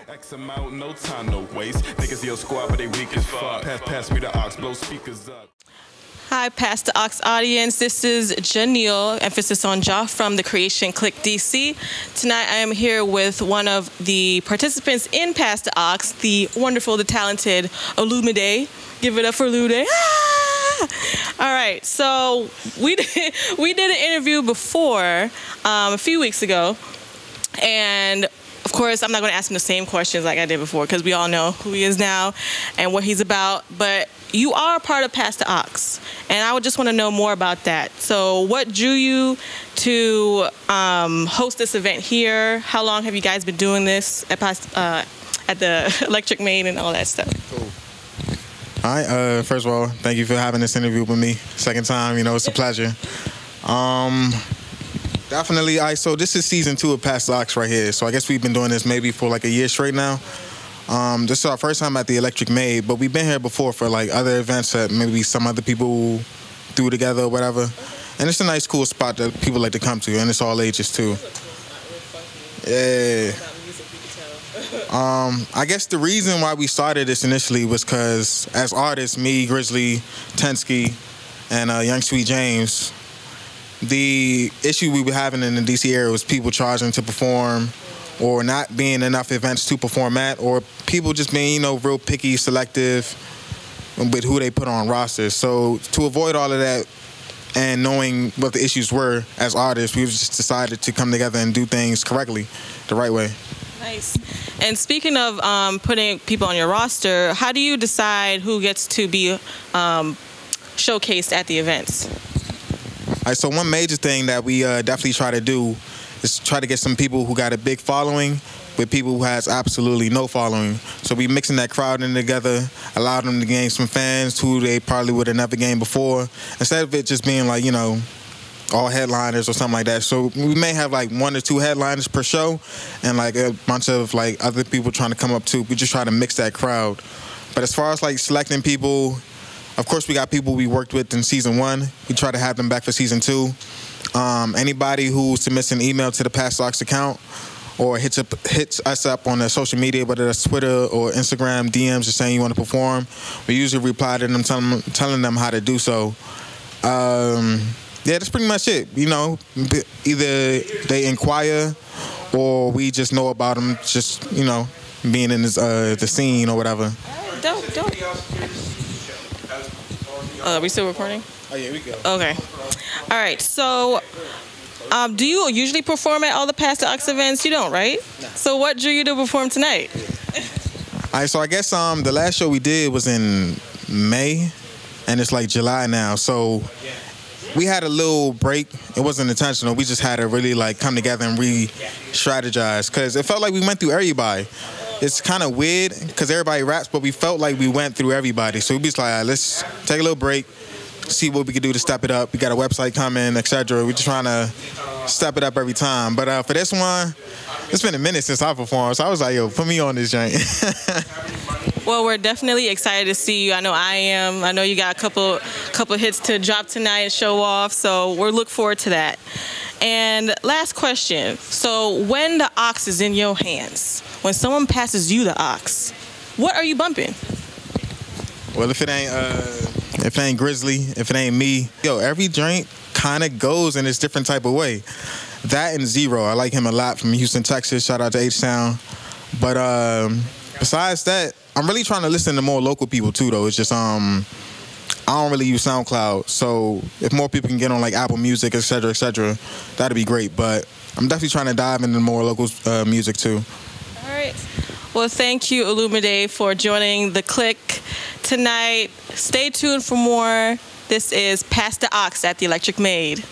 X amount, no time, no waste. Niggas yell squad, but they weak as fuck. Pass me the aux, blow speakers up. Hi, PassDaAUX audience. This is Janelle, emphasis on Ja, from TheCreationClickDC. Tonight I am here with one of the participants in PassDaAUX, the wonderful, the talented Olumide. Give it up for Olumide. Ah! All right, so we did an interview before, a few weeks ago, and of course, I'm not going to ask him the same questions like I did before because we all know who he is now and what he's about. But you are a part of PassDaAUX, and I would just want to know more about that. So what drew you to host this event here? How long have you guys been doing this at the Electric Maid and all that stuff? Cool. All right. First of all, thank you for having this interview with me. Second time, it's a pleasure. Definitely. So this is season 2 of PassDaAUX right here. So I guess we've been doing this maybe for like a year straight now. This is our first time at the Electric Maid, but we've been here before for like other events that maybe some other people threw together or whatever. And it's a nice, cool spot that people like to come to, and it's all ages too. Yeah. I guess the reason why we started this initially was because as artists, me, Grizzly, Tensky, and Young Sweet James, the issue we were having in the DC area was people charging to perform or not being enough events to perform at, or people just being, real picky, selective with who they put on rosters. So to avoid all of that and knowing what the issues were as artists, we just decided to come together and do things correctly, the right way. Nice. And speaking of putting people on your roster, how do you decide who gets to be showcased at the events? All right, so one major thing that we definitely try to do is try to get some people who got a big following with people who has absolutely no following. So we mixing that crowd in together, allow them to gain some fans who they probably would have never gained before, instead of it just being like, all headliners or something like that. So we may have like 1 or 2 headliners per show and like a bunch of like other people trying to come up too. We just try to mix that crowd. But as far as like selecting people, of course, we got people we worked with in season 1. We try to have them back for season 2. Anybody who submits an email to the PassDaAUX account or hits us up on the social media, whether that's Twitter or Instagram, DMs, just saying you want to perform, we usually reply to them, telling them how to do so. Yeah, that's pretty much it. Either they inquire or we just know about them, just being in this, the scene or whatever. Dope. Are we still recording? Oh, yeah, we go. Okay. All right. So, do you usually perform at all the PassDaAUX events? You don't, right? No. So what drew you to perform tonight? All right, so I guess the last show we did was in May, and it's like July now. So we had a little break. It wasn't intentional. We just had to really like come together and re-strategize because it felt like we went through everybody. It's kind of weird because everybody raps, but we felt like we went through everybody. So we just like, all right, let's take a little break, see what we can do to step it up. We got a website coming, etc. We're just trying to step it up every time. But for this one, it's been a minute since I performed, so I was like, yo, put me on this joint. Well, we're definitely excited to see you. I know I am. I know you got a couple hits to drop tonight and show off, so we'll look forward to that. And last question. So when the aux is in your hands, when someone passes you the aux, what are you bumping? Well, if it ain't Grizzly, if it ain't me, every joint kind of goes in this different type of way. That and Zero, I like him a lot from Houston, Texas. Shout out to H-Town. But besides that, I'm really trying to listen to more local people too, though. It's just I don't really use SoundCloud, so if more people can get on like Apple Music, etc., that'd be great. But I'm definitely trying to dive into more local music too. All right. Well, thank you, Olumide, for joining the Click tonight. Stay tuned for more. This is PassDaAUX at the Electric Maid.